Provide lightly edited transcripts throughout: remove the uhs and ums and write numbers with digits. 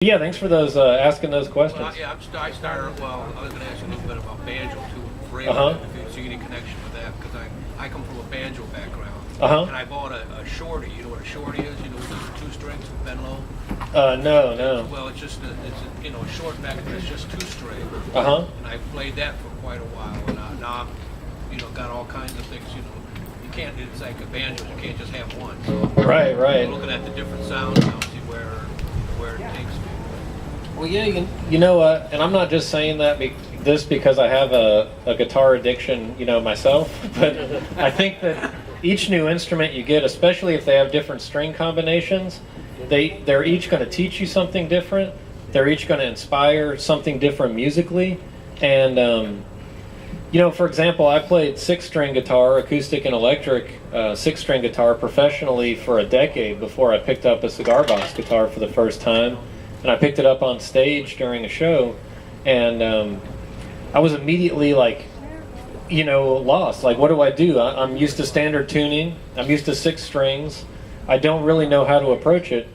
Yeah, thanks for those asking those questions. Well, yeah, I started. Well, I was going to ask you a little bit about banjo too. For you, if you see any connection with that, because I come from a banjo background, and I bought a shorty. You know what a shorty is? You know, with two strings with Ben Low. No. Well, it's just a short back that's just two string. And I played that for quite a while, and now I'm, got all kinds of things. You can't. It's like a banjo. You can't just have one. So right. Looking at the different sounds now, see where it takes me. Well, yeah, you know what, and I'm not just saying that because I have a guitar addiction, myself, but I think that each new instrument you get, especially if they have different string combinations, they're each going to teach you something different. They're each going to inspire something different musically. And, for example, I played six-string guitar, acoustic and electric six-string guitar professionally for a decade before I picked up a cigar box guitar for the first time. And I picked it up on stage during a show, and I was immediately lost. Like, what do I do? I'm used to standard tuning. I'm used to six strings. I don't really know how to approach it.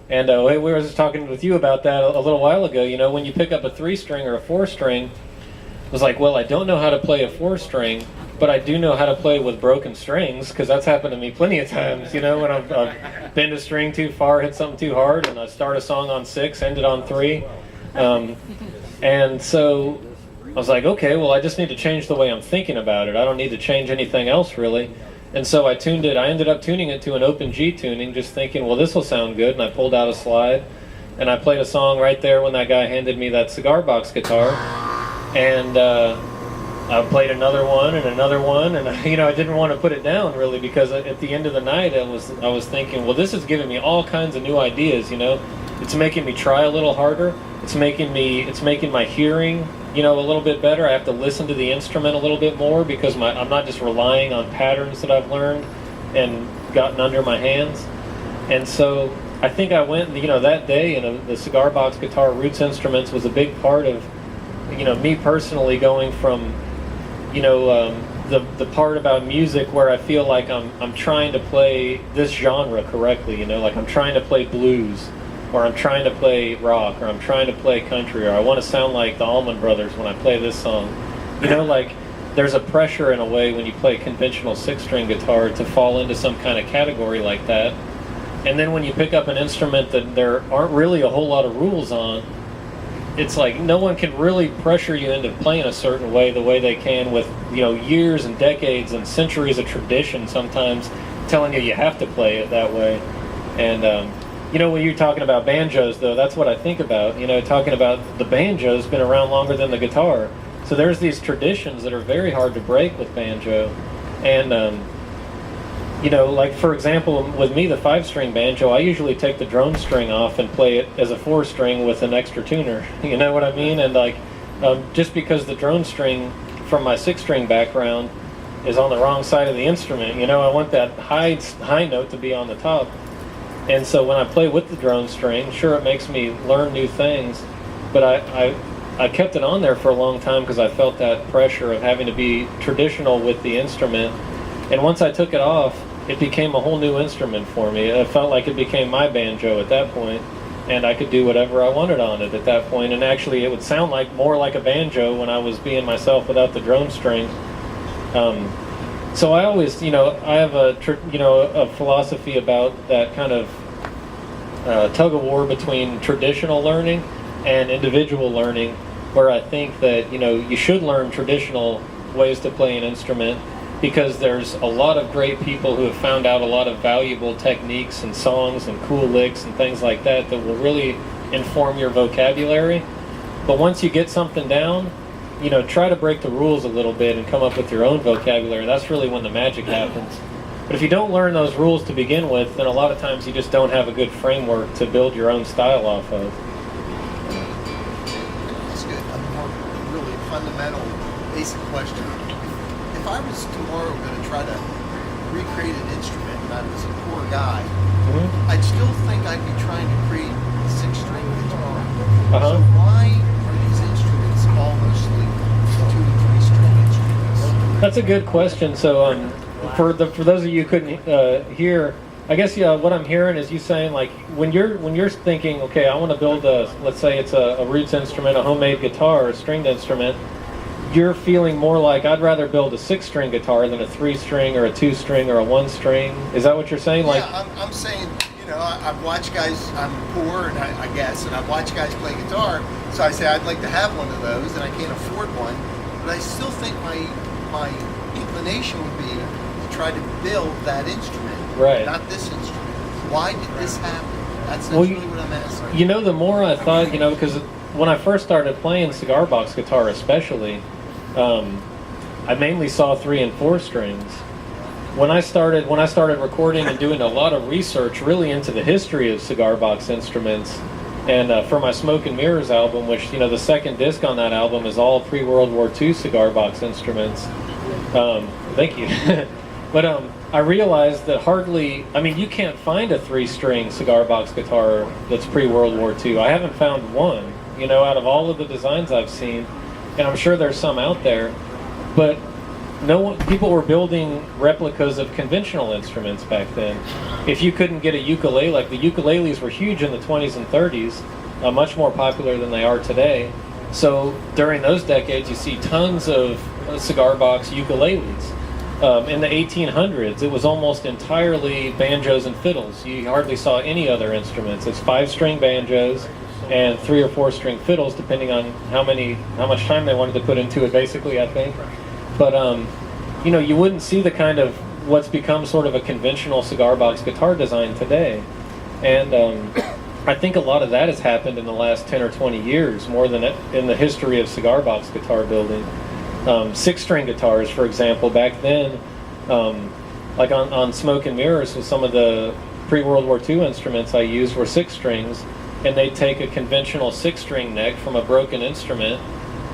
And we were just talking with you about that a little while ago. When you pick up a three-string or a four-string, it was like, well, I don't know how to play a four-string, but I do know how to play with broken strings, because that's happened to me plenty of times, when I've bent a string too far, hit something too hard, and I start a song on six, end it on three. And so I was like, okay, well, I just need to change the way I'm thinking about it. I don't need to change anything else, really. And so I ended up tuning it to an open G tuning, just thinking, well, this will sound good, and I pulled out a slide, and I played a song right there when that guy handed me that cigar box guitar, and I played another one, and I didn't want to put it down really, because at the end of the night I was thinking, well, this is giving me all kinds of new ideas. It's making me try a little harder. It's making my hearing, a little bit better. I have to listen to the instrument a little bit more, because I'm not just relying on patterns that I've learned and gotten under my hands. And so I think I went, that day, the cigar box guitar roots instruments was a big part of, me personally going from, the part about music where I feel like I'm trying to play this genre correctly, like I'm trying to play blues, or I'm trying to play rock, or I'm trying to play country, or I want to sound like the Allman Brothers when I play this song. There's a pressure in a way when you play conventional six-string guitar to fall into some kind of category like that. And then when you pick up an instrument that there aren't really a whole lot of rules on, it's like no one can really pressure you into playing a certain way the way they can with years and decades and centuries of tradition sometimes telling you have to play it that way. And when you're talking about banjos, though, that's what I think about. Talking about the banjo's been around longer than the guitar, so there's these traditions that are very hard to break with banjo. And like for example, with me, the 5-string banjo, I usually take the drone string off and play it as a 4-string with an extra tuner. You know what I mean? And just because the drone string from my 6-string background is on the wrong side of the instrument, I want that high note to be on the top. And so when I play with the drone string, sure, it makes me learn new things, but I kept it on there for a long time because I felt that pressure of having to be traditional with the instrument. And once I took it off, it became a whole new instrument for me. It felt like it became my banjo at that point, and I could do whatever I wanted on it at that point. And actually, it would sound more like a banjo when I was being myself without the drone string. So I always, I have a philosophy about that kind of tug of war between traditional learning and individual learning, where I think that you should learn traditional ways to play an instrument, because there's a lot of great people who have found out a lot of valuable techniques and songs and cool licks and things like that will really inform your vocabulary. But once you get something down, try to break the rules a little bit and come up with your own vocabulary. That's really when the magic happens. But if you don't learn those rules to begin with, then a lot of times you just don't have a good framework to build your own style off of. That's good. A more really fundamental, basic question. If I was tomorrow going to try to recreate an instrument and I was a poor guy, I'd still think I'd be trying to create a 6-string guitar. So why are these instruments all mostly 2 to 3-string instruments? That's a good question. So for those of you who couldn't hear, I guess what I'm hearing is you saying like when you're thinking, okay, I want to build let's say it's a roots instrument, a homemade guitar, a stringed instrument. You're feeling more like I'd rather build a 6-string guitar than a 3-string or a 2-string or a 1-string. Is that what you're saying? Yeah, like, I'm saying, I've watched guys. I'm poor, and I guess, and I've watched guys play guitar. So I say I'd like to have one of those, and I can't afford one. But I still think my inclination would be to try to build that instrument, right? Not this instrument. Why did this happen? That's really what I'm asking. The more I thought, because when I first started playing cigar box guitar, especially. I mainly saw 3 and 4 strings. When I started recording and doing a lot of research really into the history of cigar box instruments, and for my Smoke and Mirrors album, which the second disc on that album is all pre-World War II cigar box instruments. Thank you. But I realized that you can't find a 3-string cigar box guitar that's pre-World War II. I haven't found one, out of all of the designs I've seen. And I'm sure there's some out there, but people were building replicas of conventional instruments back then. If you couldn't get a ukulele, like the ukuleles were huge in the 20s and 30s, much more popular than they are today. So during those decades, you see tons of cigar box ukuleles. In the 1800s, it was almost entirely banjos and fiddles. You hardly saw any other instruments. It's 5-string banjos and 3 or 4-string fiddles, depending on how much time they wanted to put into it, basically, I think. But you wouldn't see the kind of what's become sort of a conventional cigar box guitar design today. And I think a lot of that has happened in the last 10 or 20 years, more than in the history of cigar box guitar building. 6-string guitars, for example, back then, like on Smoke and Mirrors, with some of the pre-World War II instruments I used were 6 strings. And they'd take a conventional 6-string neck from a broken instrument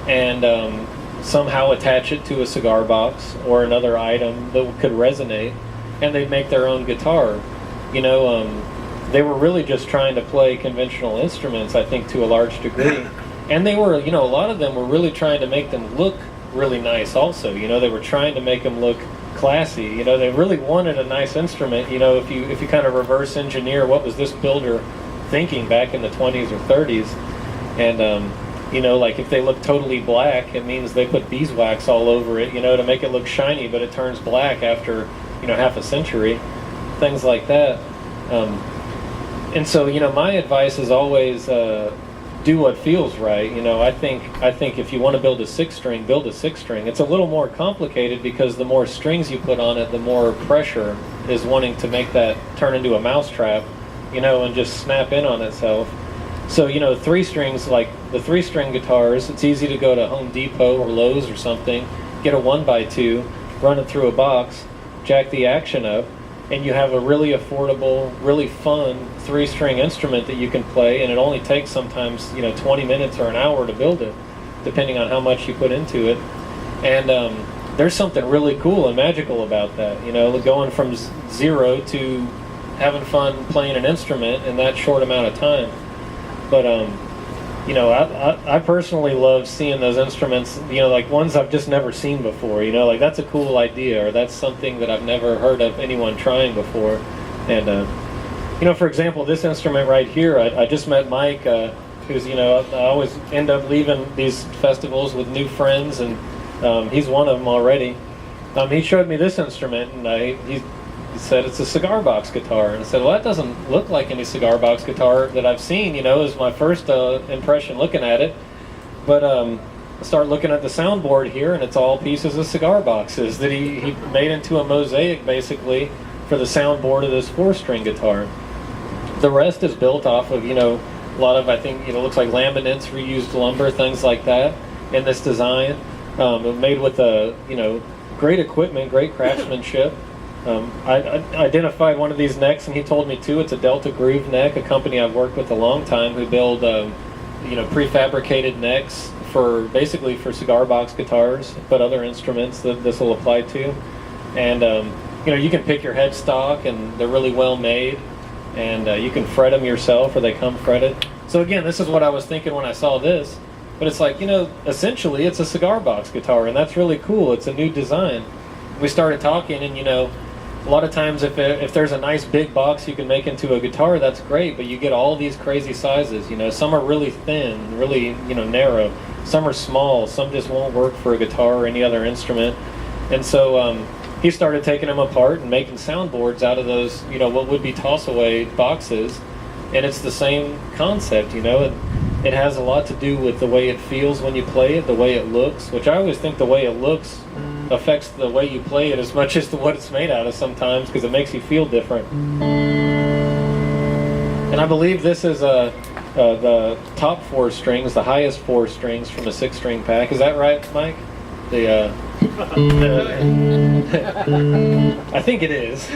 and somehow attach it to a cigar box or another item that could resonate, and they'd make their own guitar. They were really just trying to play conventional instruments, I think, to a large degree. And they were, a lot of them were really trying to make them look really nice also. They were trying to make them look classy. They really wanted a nice instrument. If you kind of reverse engineer what was this builder thinking back in the 20s or 30s, and like if they look totally black, it means they put beeswax all over it, to make it look shiny, but it turns black after half a century, things like that. And so my advice is always do what feels right. I think if you want to build a 6-string, build a 6-string. It's a little more complicated because the more strings you put on it, the more pressure is wanting to make that turn into a mousetrap, and just snap in on itself. So, 3 strings, like the 3-string guitars, it's easy to go to Home Depot or Lowe's or something, get a 1x2, run it through a box, jack the action up, and you have a really affordable, really fun 3-string instrument that you can play, and it only takes sometimes, 20 minutes or an hour to build it, depending on how much you put into it. And there's something really cool and magical about that, going from 0 to having fun playing an instrument in that short amount of time. But I personally love seeing those instruments, like ones I've just never seen before, like that's a cool idea, or that's something that I've never heard of anyone trying before. And for example, this instrument right here, I just met Mike, who's, I always end up leaving these festivals with new friends, and he's one of them already. He showed me this instrument, and he said it's a cigar box guitar, and I said, well, that doesn't look like any cigar box guitar that I've seen, is my first impression looking at it. But I start looking at the soundboard here, and it's all pieces of cigar boxes that he made into a mosaic, basically, for the soundboard of this 4-string guitar. The rest is built off of, a lot of, I think, looks like laminates, reused lumber, things like that in this design. Made with great equipment, great craftsmanship. I identified one of these necks, and he told me too, it's a Delta Groove neck, a company I've worked with a long time who build prefabricated necks for cigar box guitars, but other instruments that this will apply to. And you can pick your headstock, and they're really well made, and you can fret them yourself, or they come fretted. So again, this is what I was thinking when I saw this, but it's like, essentially it's a cigar box guitar, and that's really cool. It's a new design. We started talking, and a lot of times if there's a nice big box you can make into a guitar, that's great, but you get all these crazy sizes. You know, some are really thin, really, you know, narrow. Some are small. Some just won't work for a guitar or any other instrument. And so he started taking them apart and making soundboards out of those, you know, what would be toss-away boxes. And it's the same concept, you know. It has a lot to do with the way it feels when you play it, the way it looks, which I always think the way it looks affects the way you play it as much as what it's made out of sometimes, because it makes you feel different. And I believe this is the top 4 strings, the highest 4 strings from a 6-string pack. Is that right, Mike? I think it is.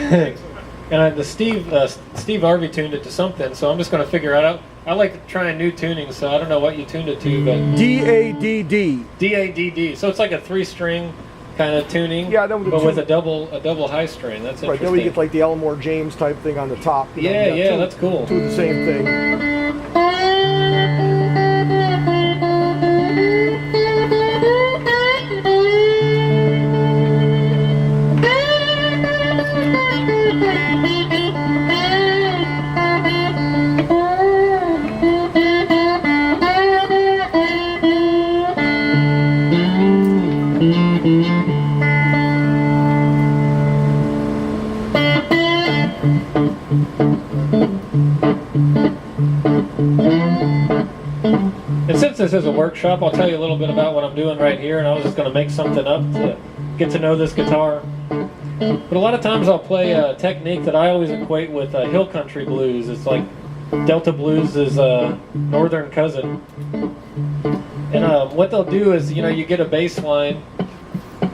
And Steve Harvey tuned it to something, so I'm just going to figure it out. I like trying new tunings, so I don't know what you tuned it to, but D-A-D-D. D-A-D-D. So it's like a 3-string kind of tuning, yeah, but with a double high string. That's interesting. Right, then we get like the Elmore James type thing on the top. Yeah, that's cool. Do the same thing. And since this is a workshop, I'll tell you a little bit about what I'm doing right here, and I was just going to make something up to get to know this guitar. But a lot of times I'll play a technique that I always equate with hill country blues. It's like Delta blues is a northern cousin. And what they'll do is, you know, you get a bass line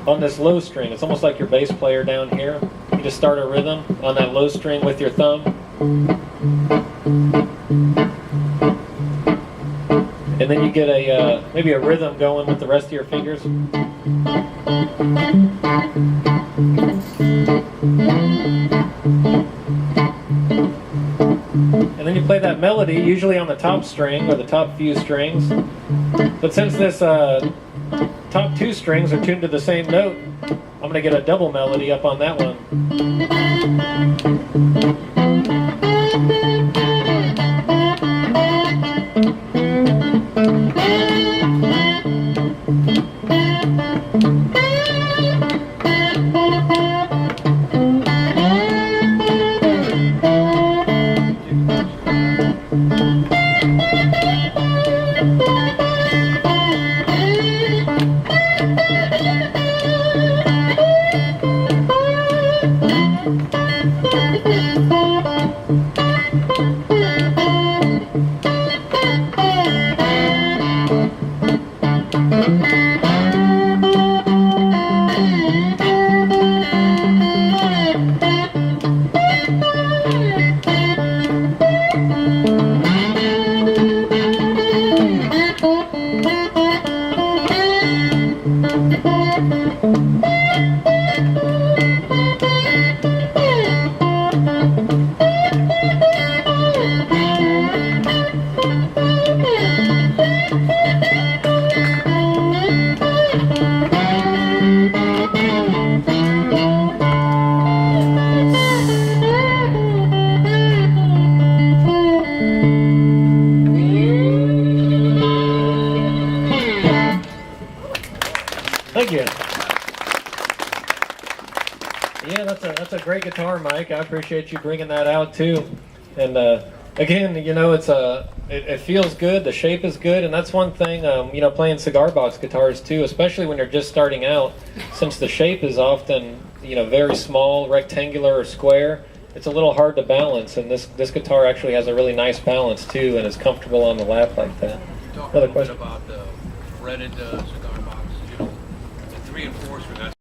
on this low string. It's almost like your bass player down here. You just start a rhythm on that low string with your thumb. And then you get a maybe a rhythm going with the rest of your fingers. And then you play that melody, usually on the top string or the top few strings. But since this top 2 strings are tuned to the same note, I'm going to get a double melody up on that one. Thank you. Yeah, that's a great guitar, Mike. I appreciate you bringing that out too. And again, you know, it feels good. The shape is good, and that's one thing. You know, playing cigar box guitars too, especially when you're just starting out, since the shape is often, you know, very small, rectangular or square. It's a little hard to balance, and this guitar actually has a really nice balance too, and is comfortable on the lap like that. Talk a little bit about the fretted cigar box. You know, the 3 and 4 string.